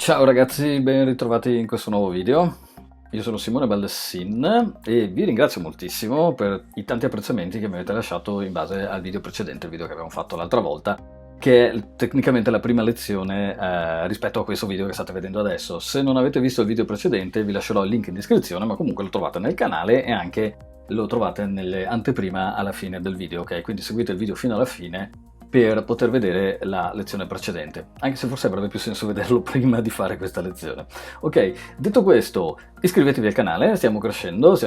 Ciao ragazzi, ben ritrovati in questo nuovo video. Io sono Simone Baldessin e vi ringrazio moltissimo per i tanti apprezzamenti che mi avete lasciato in base al video precedente, il video che abbiamo fatto l'altra volta, che è tecnicamente la prima lezione rispetto a questo video che state vedendo adesso. Se non avete visto il video precedente vi lascerò il link in descrizione, ma comunque lo trovate nel canale e anche lo trovate nelle anteprima alla fine del video, ok? Quindi seguite il video fino alla fine per poter vedere la lezione precedente, anche se forse avrebbe più senso vederlo prima di fare questa lezione. Ok, detto questo, iscrivetevi al canale, stiamo crescendo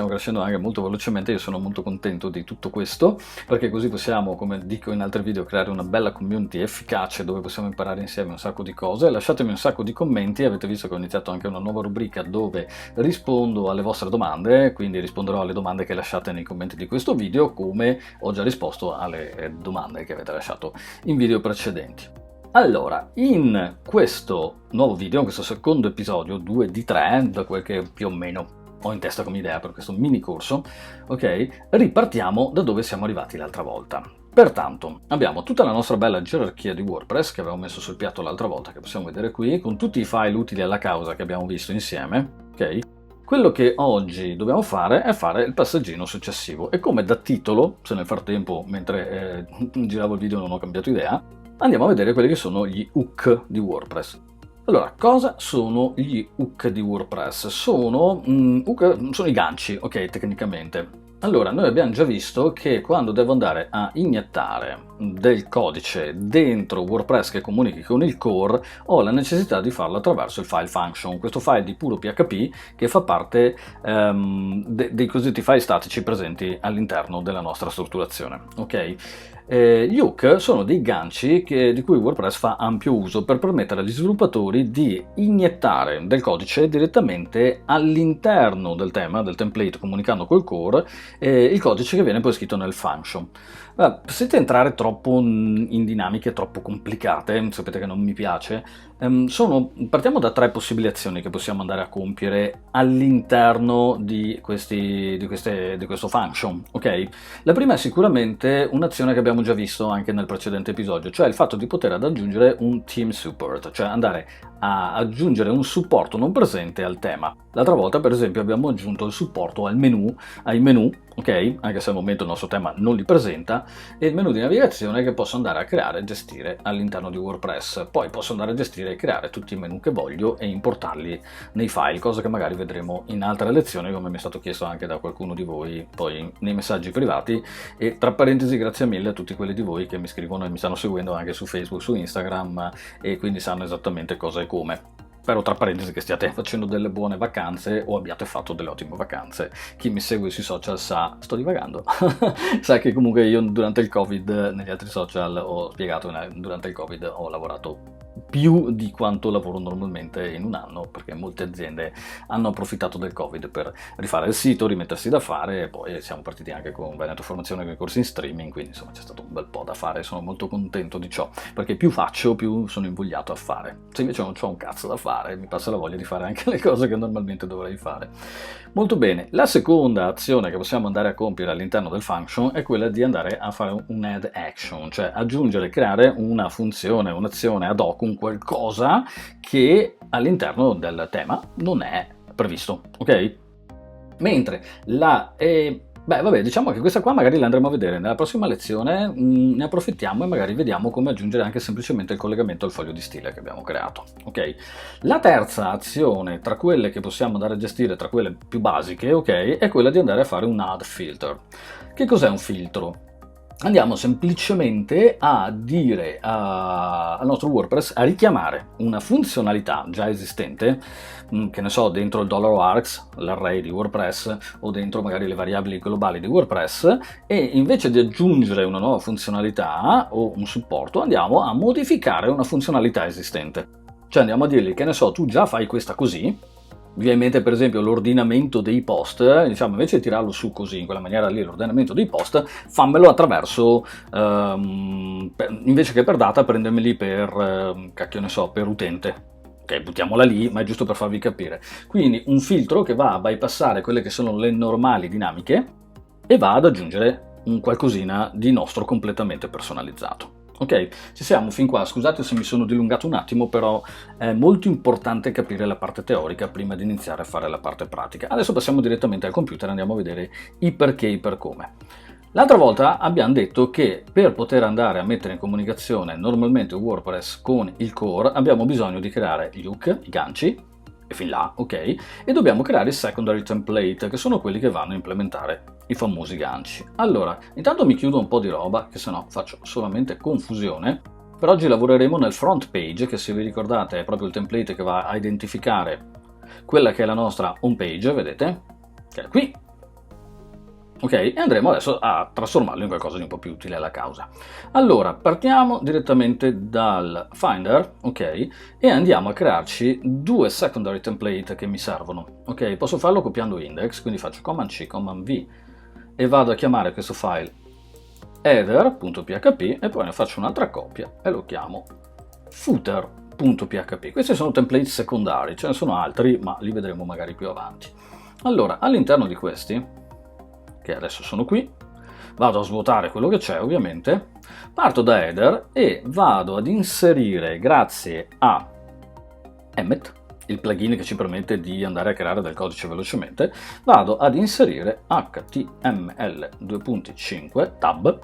anche molto velocemente, io sono molto contento di tutto questo, perché così possiamo, come dico in altri video, creare una bella community efficace dove possiamo imparare insieme un sacco di cose. Lasciatemi un sacco di commenti, avete visto che ho iniziato anche una nuova rubrica dove rispondo alle vostre domande, quindi risponderò alle domande che lasciate nei commenti di questo video, come ho già risposto alle domande che avete lasciato in video precedenti. Allora, in questo nuovo video, in questo secondo episodio, 2 di 3, da quel che più o meno ho in testa come idea per questo mini corso, ok, ripartiamo da dove siamo arrivati l'altra volta. Pertanto, abbiamo tutta la nostra bella gerarchia di WordPress che avevamo messo sul piatto l'altra volta, che possiamo vedere qui, con tutti i file utili alla causa che abbiamo visto insieme, ok? Quello che oggi dobbiamo fare è fare il passaggino successivo e come da titolo, se nel frattempo mentre giravo il video non ho cambiato idea, andiamo a vedere quelli che sono gli hook di WordPress. Allora, cosa sono gli hook di WordPress? Sono i ganci, ok, tecnicamente. Allora, noi abbiamo già visto che quando devo andare a iniettare del codice dentro WordPress che comunichi con il core, ho la necessità di farlo attraverso il file function, questo file di puro PHP che fa parte dei cosiddetti file statici presenti all'interno della nostra strutturazione, ok? Gli hook sono dei ganci di cui WordPress fa ampio uso per permettere agli sviluppatori di iniettare del codice direttamente all'interno del tema, del template comunicando col core, il codice che viene poi scritto nel function. Senza entrare troppo in dinamiche troppo complicate, sapete che non mi piace, partiamo da 3 possibili azioni che possiamo andare a compiere all'interno di questo function, ok? La prima è sicuramente un'azione che abbiamo già visto anche nel precedente episodio, cioè il fatto di poter aggiungere un team support, cioè andare a aggiungere un supporto non presente al tema. L'altra volta, per esempio, abbiamo aggiunto il supporto ai menu, ok? Anche se al momento il nostro tema non li presenta, e il menu di navigazione che posso andare a creare e gestire all'interno di WordPress. Poi posso andare a gestire e creare tutti i menu che voglio e importarli nei file, cosa che magari vedremo in altre lezioni, come mi è stato chiesto anche da qualcuno di voi poi nei messaggi privati, e tra parentesi grazie mille a tutti quelli di voi che mi scrivono e mi stanno seguendo anche su Facebook, su Instagram, e quindi sanno esattamente cosa e come. Spero tra parentesi che stiate facendo delle buone vacanze o abbiate fatto delle ottime vacanze. Chi mi segue sui social sa, sto divagando, sa che comunque io durante il Covid, negli altri social ho spiegato, durante il Covid ho lavorato più di quanto lavoro normalmente in un anno, perché molte aziende hanno approfittato del Covid per rifare il sito, rimettersi da fare, e poi siamo partiti anche con Veneto Formazione con i corsi in streaming, quindi insomma c'è stato un bel po' da fare, sono molto contento di ciò, perché più faccio, più sono invogliato a fare. Se invece non c'ho un cazzo da fare, mi passa la voglia di fare anche le cose che normalmente dovrei fare. Molto bene, la seconda azione che possiamo andare a compiere all'interno del function è quella di andare a fare un add action, cioè aggiungere, creare una funzione, un'azione ad hoc, un qualcosa che all'interno del tema non è previsto, ok? Mentre diciamo che questa qua magari la andremo a vedere nella prossima lezione, ne approfittiamo e magari vediamo come aggiungere anche semplicemente il collegamento al foglio di stile che abbiamo creato, ok? La terza azione tra quelle che possiamo andare a gestire, tra quelle più basiche, ok, è quella di andare a fare un add filter. Che cos'è un filtro? Andiamo semplicemente a dire al nostro WordPress, a richiamare una funzionalità già esistente, che ne so, dentro il $args, l'array di WordPress, o dentro magari le variabili globali di WordPress, e invece di aggiungere una nuova funzionalità o un supporto, andiamo a modificare una funzionalità esistente. Cioè andiamo a dirgli, che ne so, tu già fai questa così, vi viene in mente per esempio l'ordinamento dei post, diciamo invece di tirarlo su così, in quella maniera lì, l'ordinamento dei post, fammelo attraverso, invece che per data, prendermeli per, cacchio ne so, per utente. Ok, buttiamola lì, ma è giusto per farvi capire. Quindi un filtro che va a bypassare quelle che sono le normali dinamiche e va ad aggiungere un qualcosina di nostro completamente personalizzato. Ok, ci siamo fin qua, scusate se mi sono dilungato un attimo, però è molto importante capire la parte teorica prima di iniziare a fare la parte pratica. Adesso passiamo direttamente al computer e andiamo a vedere i perché e i per come. L'altra volta abbiamo detto che per poter andare a mettere in comunicazione normalmente WordPress con il core abbiamo bisogno di creare gli hook, i ganci, e fin là, ok, e dobbiamo creare i secondary template, che sono quelli che vanno a implementare i famosi ganci. Allora, intanto mi chiudo un po' di roba, che sennò faccio solamente confusione. Per oggi lavoreremo nel front page, che se vi ricordate è proprio il template che va a identificare quella che è la nostra home page, vedete? Che è qui. Ok, e andremo adesso a trasformarlo in qualcosa di un po' più utile alla causa. Allora, partiamo direttamente dal Finder, ok, e andiamo a crearci due secondary template che mi servono. Ok, posso farlo copiando index, quindi faccio Command C, Command V e vado a chiamare questo file header.php e poi ne faccio un'altra copia e lo chiamo footer.php. Questi sono template secondari, ce ne sono altri, ma li vedremo magari più avanti. Allora, all'interno di questi, che adesso sono qui, vado a svuotare quello che c'è ovviamente, parto da header e vado ad inserire, grazie a Emmet, il plugin che ci permette di andare a creare del codice velocemente, vado ad inserire HTML 2.5 tab,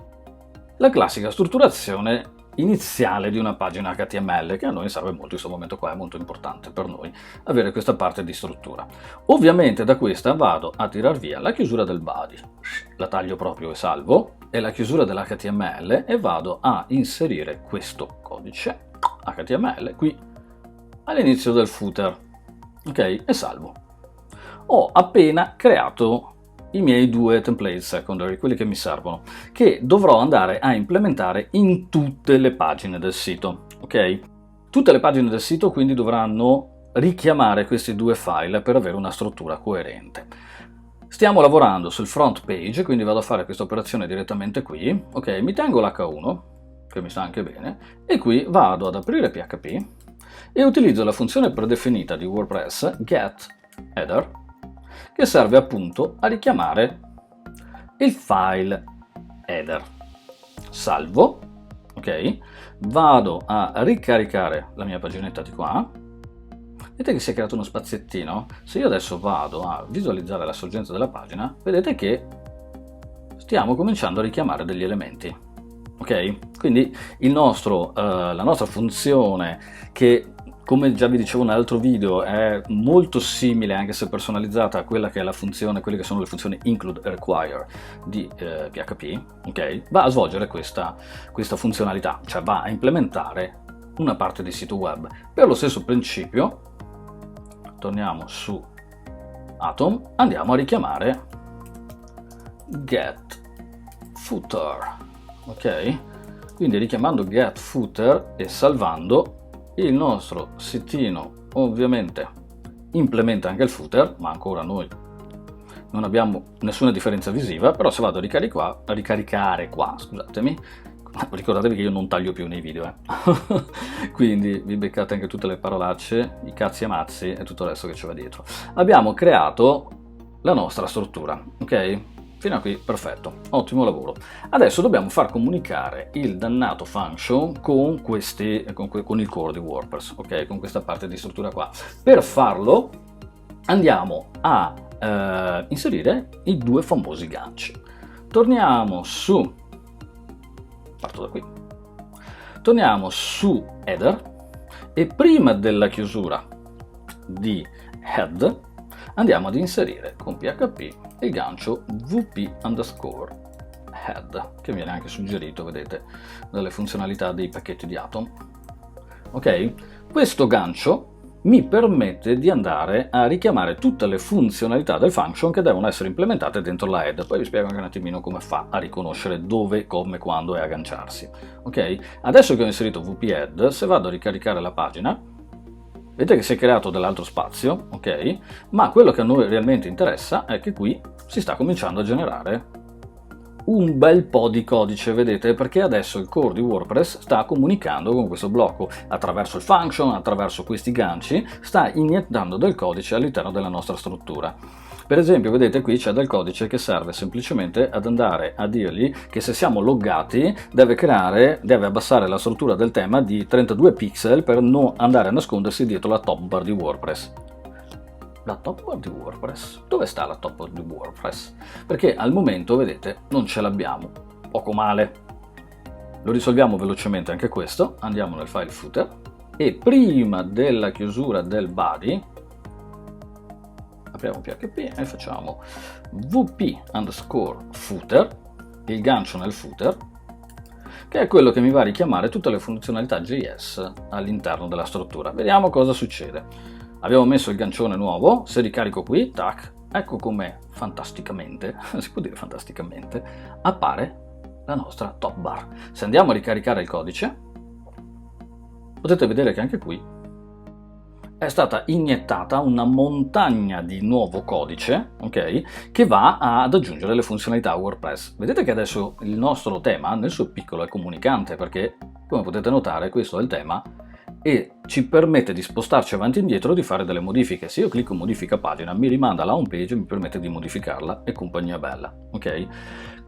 la classica strutturazione iniziale di una pagina HTML, che a noi serve molto in questo momento qua, è molto importante per noi avere questa parte di struttura. Ovviamente da questa vado a tirar via la chiusura del body, la taglio proprio e salvo, e la chiusura dell'HTML e vado a inserire questo codice HTML qui all'inizio del footer, ok, e salvo. Ho appena creato i miei due template secondary, quelli che mi servono, che dovrò andare a implementare in tutte le pagine del sito, ok? Tutte le pagine del sito quindi dovranno richiamare questi due file per avere una struttura coerente. Stiamo lavorando sul front page, quindi vado a fare questa operazione direttamente qui, ok? Mi tengo l'H1, che mi sta anche bene, e qui vado ad aprire PHP e utilizzo la funzione predefinita di WordPress getHeader, che serve appunto a richiamare il file header. Salvo, ok? Vado a ricaricare la mia paginetta di qua. Vedete che si è creato uno spaziettino? Se io adesso vado a visualizzare la sorgenza della pagina, vedete che stiamo cominciando a richiamare degli elementi. Ok? Quindi la nostra funzione, che come già vi dicevo nell'altro video è molto simile, anche se personalizzata, a quella che è la funzione, quelle che sono le funzioni include e require di PHP, ok? Va a svolgere questa funzionalità, cioè va a implementare una parte di sito web. Per lo stesso principio, torniamo su Atom, andiamo a richiamare get footer, ok? Quindi richiamando get footer e salvando, il nostro sitino ovviamente implementa anche il footer, ma ancora noi non abbiamo nessuna differenza visiva. Però se vado a ricaricare qua, scusatemi, ricordatevi che io non taglio più nei video, quindi vi beccate anche tutte le parolacce, i cazzi e mazzi e tutto il resto che ci va dietro. Abbiamo creato la nostra struttura, ok? Fino a qui perfetto, ottimo lavoro. Adesso dobbiamo far comunicare il dannato function con il core di WordPress, ok? Con questa parte di struttura qua. Per farlo andiamo a inserire i due famosi ganci. Parto da qui. Torniamo su header e prima della chiusura di head andiamo ad inserire con PHP il gancio wp_head, che viene anche suggerito, vedete, dalle funzionalità dei pacchetti di Atom. Ok? Questo gancio mi permette di andare a richiamare tutte le funzionalità del function che devono essere implementate dentro la head. Poi vi spiego anche un attimino come fa a riconoscere dove, come, quando e agganciarsi. Ok? Adesso che ho inserito wp_head, se vado a ricaricare la pagina, vedete che si è creato dell'altro spazio, ok? Ma quello che a noi realmente interessa è che qui si sta cominciando a generare un bel po' di codice, vedete? Perché adesso il core di WordPress sta comunicando con questo blocco attraverso il function, attraverso questi ganci, sta iniettando del codice all'interno della nostra struttura. Per esempio, vedete qui c'è del codice che serve semplicemente ad andare a dirgli che se siamo loggati deve abbassare la struttura del tema di 32 pixel per non andare a nascondersi dietro la top bar di WordPress. La top bar di WordPress? Dove sta la top bar di WordPress? Perché al momento, vedete, non ce l'abbiamo. Poco male. Lo risolviamo velocemente anche questo. Andiamo nel file footer e prima della chiusura del body apriamo PHP e facciamo wp_footer, il gancio nel footer, che è quello che mi va a richiamare tutte le funzionalità JS all'interno della struttura. Vediamo cosa succede. Abbiamo messo il gancione nuovo, se ricarico qui, tac, ecco come fantasticamente, si può dire fantasticamente, appare la nostra top bar. Se andiamo a ricaricare il codice, potete vedere che anche qui è stata iniettata una montagna di nuovo codice, ok, che va ad aggiungere le funzionalità WordPress. Vedete che adesso il nostro tema nel suo piccolo è comunicante, perché come potete notare questo è il tema e ci permette di spostarci avanti e indietro, di fare delle modifiche. Se io clicco modifica pagina mi rimanda alla home page e mi permette di modificarla e compagnia bella, ok?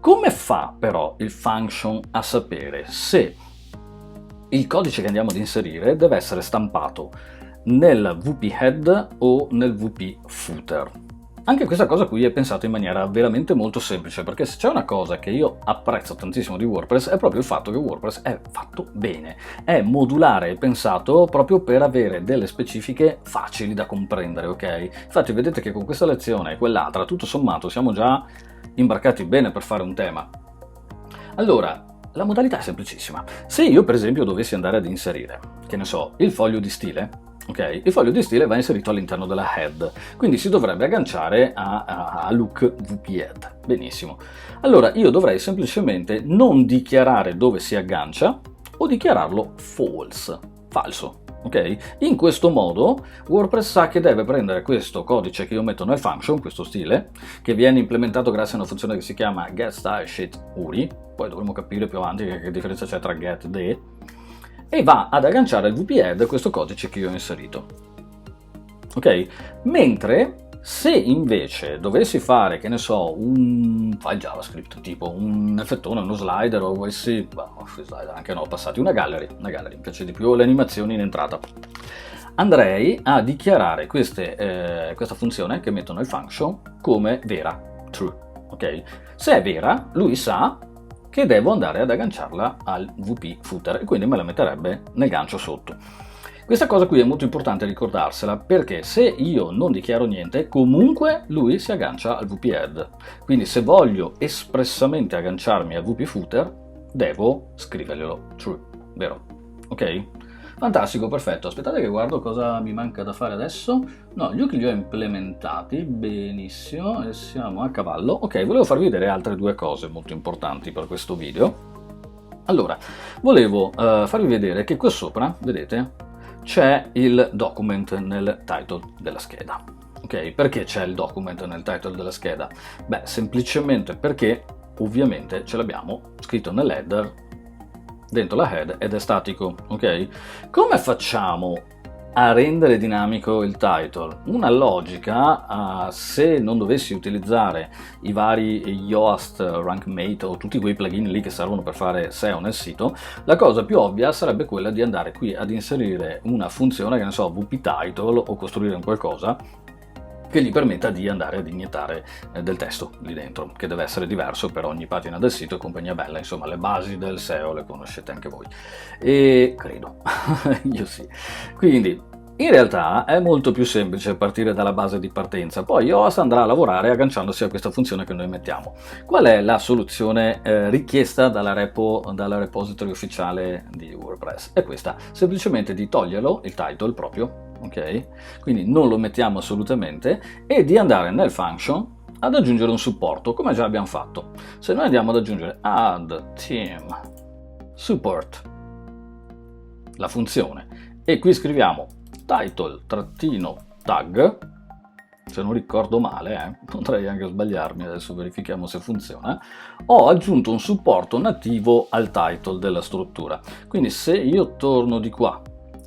Come fa però il function a sapere se il codice che andiamo ad inserire deve essere stampato nel WP head o nel WP footer? Anche questa cosa qui è pensata in maniera veramente molto semplice, perché se c'è una cosa che io apprezzo tantissimo di WordPress è proprio il fatto che WordPress è fatto bene, è modulare, è pensato proprio per avere delle specifiche facili da comprendere, ok? Infatti vedete che con questa lezione e quell'altra, tutto sommato, siamo già imbarcati bene per fare un tema. Allora, la modalità è semplicissima. Se io per esempio dovessi andare ad inserire, che ne so, il foglio di stile, ok? Il foglio di stile va inserito all'interno della head, quindi si dovrebbe agganciare a look WP head. Benissimo. Allora io dovrei semplicemente non dichiarare dove si aggancia o dichiararlo false, falso. Ok? In questo modo WordPress sa che deve prendere questo codice che io metto nel function, questo stile, che viene implementato grazie a una funzione che si chiama getStyleSheetURI, poi dovremo capire più avanti che differenza c'è tra get e de, e va ad agganciare al WP head questo codice che io ho inserito. Ok? Mentre se invece dovessi fare, che ne so, un file JavaScript, tipo un effettone, uno slider o slider anche no, passati, una gallery, mi piace di più, le animazioni in entrata, andrei a dichiarare questa funzione che metto nel function come vera, true, ok? Se è vera, lui sa che devo andare ad agganciarla al WP footer e quindi me la metterebbe nel gancio sotto. Questa cosa qui è molto importante ricordarsela, perché se io non dichiaro niente, comunque lui si aggancia al WP head. Quindi se voglio espressamente agganciarmi al WP footer, devo scriverglielo true, vero? Ok? Fantastico, perfetto. Aspettate che guardo cosa mi manca da fare adesso. No, gli hook li ho implementati, benissimo, e siamo a cavallo. Ok, volevo farvi vedere altre due cose molto importanti per questo video. Allora, volevo farvi vedere che qua sopra, vedete, c'è il document nel title della scheda. Ok, perché c'è il document nel title della scheda? Beh, semplicemente perché ovviamente ce l'abbiamo scritto nell'header dentro la head ed è statico, ok? Come facciamo a rendere dinamico il title? Una logica, se non dovessi utilizzare i vari Yoast, RankMate o tutti quei plugin lì che servono per fare SEO nel sito, la cosa più ovvia sarebbe quella di andare qui ad inserire una funzione, che ne so, WP Title, o costruire un qualcosa che gli permetta di andare ad iniettare del testo lì dentro, che deve essere diverso per ogni pagina del sito e compagnia bella. Insomma, le basi del SEO le conoscete anche voi, e credo, io sì. Quindi in realtà è molto più semplice partire dalla base di partenza, poi Yoast andrà a lavorare agganciandosi a questa funzione che noi mettiamo. Qual è la soluzione richiesta dalla repository ufficiale di WordPress? È questa, semplicemente di toglierlo, il title proprio, ok? Quindi non lo mettiamo assolutamente, e di andare nel function ad aggiungere un supporto, come già abbiamo fatto. Se noi andiamo ad aggiungere add theme support, la funzione, e qui scriviamo title-tag, se non ricordo male, potrei anche sbagliarmi, adesso verifichiamo se funziona, ho aggiunto un supporto nativo al title della struttura. Quindi se io torno di qua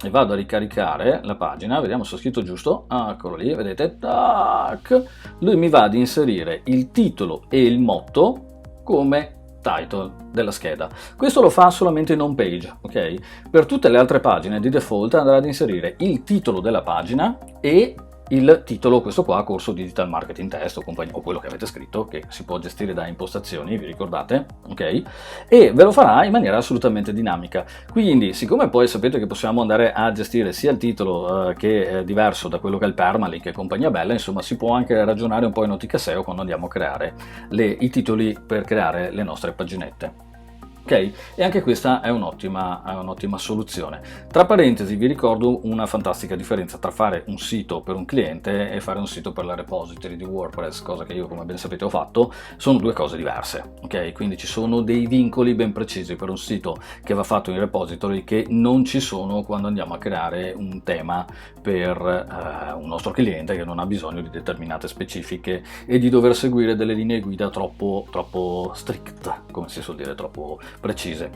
e vado a ricaricare la pagina, vediamo se ho scritto giusto, eccolo lì, vedete, tac, lui mi va ad inserire il titolo e il motto come title della scheda. Questo lo fa solamente in home page, ok? Per tutte le altre pagine di default andrà ad inserire il titolo della pagina e il titolo, questo qua, corso digital marketing test o quello che avete scritto, che si può gestire da impostazioni, vi ricordate? Ok? E ve lo farà in maniera assolutamente dinamica. Quindi, siccome poi sapete che possiamo andare a gestire sia il titolo che è diverso da quello che è il permalink e compagnia bella, insomma si può anche ragionare un po' in ottica SEO quando andiamo a creare i titoli per creare le nostre paginette. Ok? E anche questa è un'ottima soluzione. Tra parentesi vi ricordo una fantastica differenza tra fare un sito per un cliente e fare un sito per la repository di WordPress, cosa che io, come ben sapete, ho fatto. Sono due cose diverse, ok? Quindi ci sono dei vincoli ben precisi per un sito che va fatto in repository che non ci sono quando andiamo a creare un tema per un nostro cliente che non ha bisogno di determinate specifiche e di dover seguire delle linee guida troppo strict, come si suol dire, troppo precise.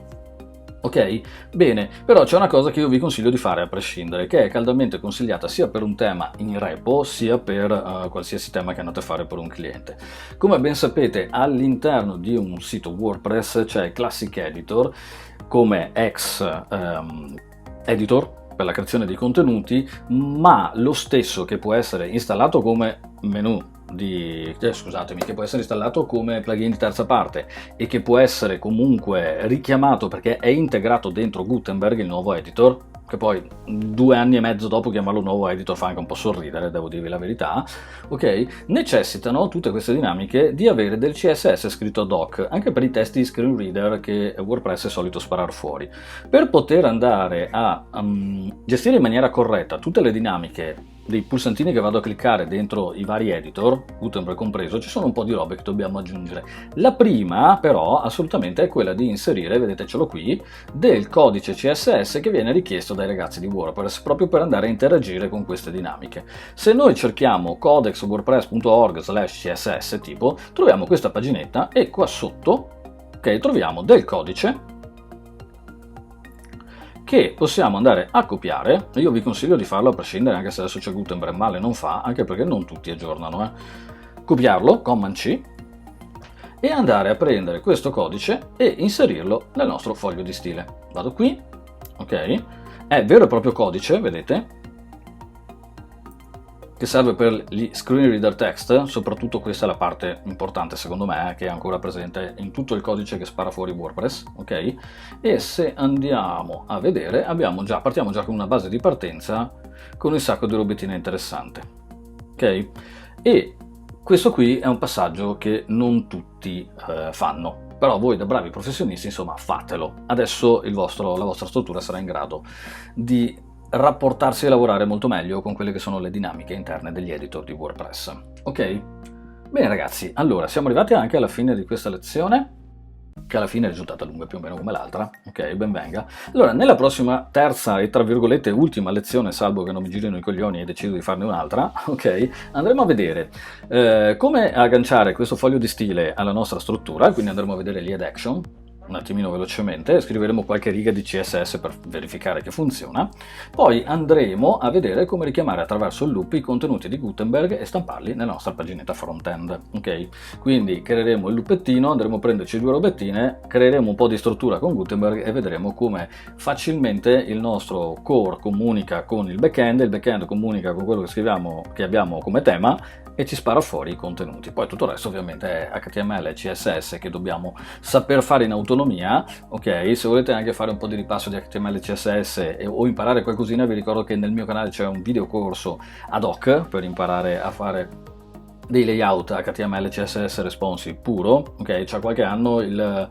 Ok? Bene, però c'è una cosa che io vi consiglio di fare a prescindere, che è caldamente consigliata sia per un tema in repo, sia per qualsiasi tema che andate a fare per un cliente. Come ben sapete, all'interno di un sito WordPress c'è Classic Editor come editor per la creazione dei contenuti, ma lo stesso che può essere installato come menu che può essere installato come plugin di terza parte e che può essere comunque richiamato perché è integrato dentro Gutenberg, il nuovo editor, che poi 2 anni e mezzo dopo chiamarlo nuovo editor fa anche un po' sorridere, devo dirvi la verità, ok? Necessitano tutte queste dinamiche di avere del CSS scritto ad hoc, anche per i testi di screen reader che WordPress è solito sparare fuori. Per poter andare a gestire in maniera corretta tutte le dinamiche dei pulsantini che vado a cliccare dentro i vari editor, Gutenberg compreso, ci sono un po' di robe che dobbiamo aggiungere. La prima però assolutamente è quella di inserire, vedete ce l'ho qui, del codice CSS che viene richiesto dai ragazzi di WordPress proprio per andare a interagire con queste dinamiche. Se noi cerchiamo codex.wordpress.org/css tipo, troviamo questa paginetta e qua sotto, ok, troviamo del codice che possiamo andare a copiare. Io vi consiglio di farlo a prescindere, anche se adesso c'è Gutenberg male non fa, anche perché non tutti aggiornano. Copiarlo, Command C, e andare a prendere questo codice e inserirlo nel nostro foglio di stile. Vado qui, ok, è vero e proprio codice, vedete, che serve per gli screen reader text, soprattutto questa è la parte importante secondo me, che è ancora presente in tutto il codice che spara fuori WordPress, ok? E se andiamo a vedere, partiamo già con una base di partenza con un sacco di robettine interessante, ok? E questo qui è un passaggio che non tutti fanno, però voi da bravi professionisti, insomma, fatelo. Adesso la vostra struttura sarà in grado di rapportarsi e lavorare molto meglio con quelle che sono le dinamiche interne degli editor di WordPress. Ok? Bene ragazzi, allora siamo arrivati anche alla fine di questa lezione, che alla fine è risultata lunga più o meno come l'altra, ok? Ben venga. Allora, nella prossima terza e tra virgolette ultima lezione, salvo che non mi girino i coglioni e decido di farne un'altra, ok? Andremo a vedere come agganciare questo foglio di stile alla nostra struttura, quindi andremo a vedere gli add action, un attimino velocemente, scriveremo qualche riga di CSS per verificare che funziona, poi andremo a vedere come richiamare attraverso il loop i contenuti di Gutenberg e stamparli nella nostra paginetta front-end, ok? Quindi creeremo il loopettino, andremo a prenderci 2 robettine, creeremo un po' di struttura con Gutenberg e vedremo come facilmente il nostro core comunica con il backend comunica con quello che abbiamo come tema e ci spara fuori i contenuti. Poi tutto il resto ovviamente è HTML e CSS che dobbiamo saper fare in autonomia, ok? Se volete anche fare un po' di ripasso di HTML e CSS o imparare qualcosina, vi ricordo che nel mio canale c'è un video corso ad hoc per imparare a fare dei layout HTML CSS responsive puro, ok? C'ha qualche anno il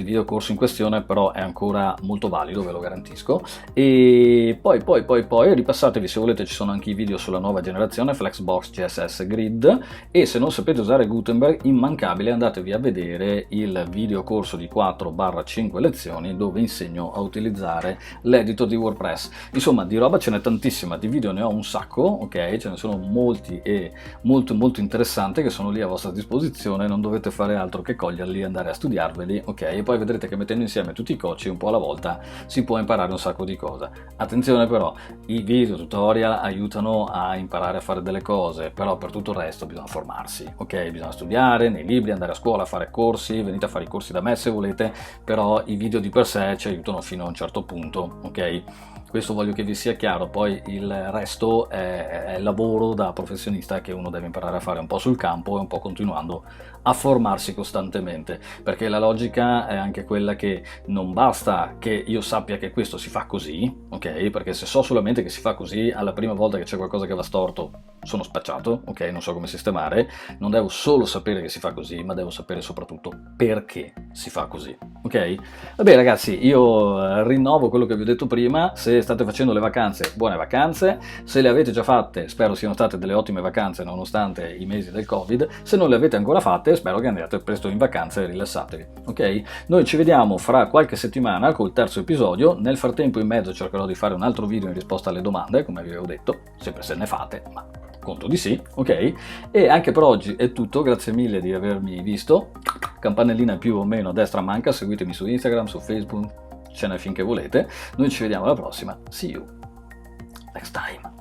video corso in questione, però è ancora molto valido, ve lo garantisco. E poi ripassatevi, se volete, ci sono anche i video sulla nuova generazione Flexbox CSS Grid, e se non sapete usare Gutenberg, immancabile, andatevi a vedere il video corso di 4/5 lezioni dove insegno a utilizzare l'editor di WordPress. Insomma, di roba ce n'è tantissima, di video ne ho un sacco, ok? Ce ne sono molti e molto molto interessante che sono lì a vostra disposizione, non dovete fare altro che coglierli, andare a studiarveli, ok? E poi vedrete che mettendo insieme tutti i codici un po' alla volta si può imparare un sacco di cose. Attenzione però, i video tutorial aiutano a imparare a fare delle cose, però per tutto il resto bisogna formarsi, ok? Bisogna studiare nei libri, andare a scuola, fare corsi, venite a fare i corsi da me se volete, però i video di per sé ci aiutano fino a un certo punto, ok? Questo voglio che vi sia chiaro, poi il resto è lavoro da professionista che uno deve imparare a fare un po' sul campo e un po' continuando a formarsi costantemente, perché la logica è anche quella che non basta che io sappia che questo si fa così, ok? Perché se so solamente che si fa così, alla prima volta che c'è qualcosa che va storto sono spacciato, ok? Non so come sistemare, non devo solo sapere che si fa così, ma devo sapere soprattutto perché si fa così, ok? Vabbè ragazzi, io rinnovo quello che vi ho detto prima: se state facendo le vacanze, buone vacanze; se le avete già fatte, spero siano state delle ottime vacanze nonostante i mesi del Covid; se non le avete ancora fatte, spero che andiate presto in vacanza e rilassatevi, ok? Noi ci vediamo fra qualche settimana col terzo episodio. Nel frattempo, in mezzo, cercherò di fare un altro video in risposta alle domande, come vi avevo detto, sempre se ne fate, ma conto di sì, ok? E anche per oggi è tutto, grazie mille di avermi visto. Campanellina più o meno a destra manca, seguitemi su Instagram, su Facebook, ce n'è finché volete. Noi ci vediamo alla prossima, see you next time.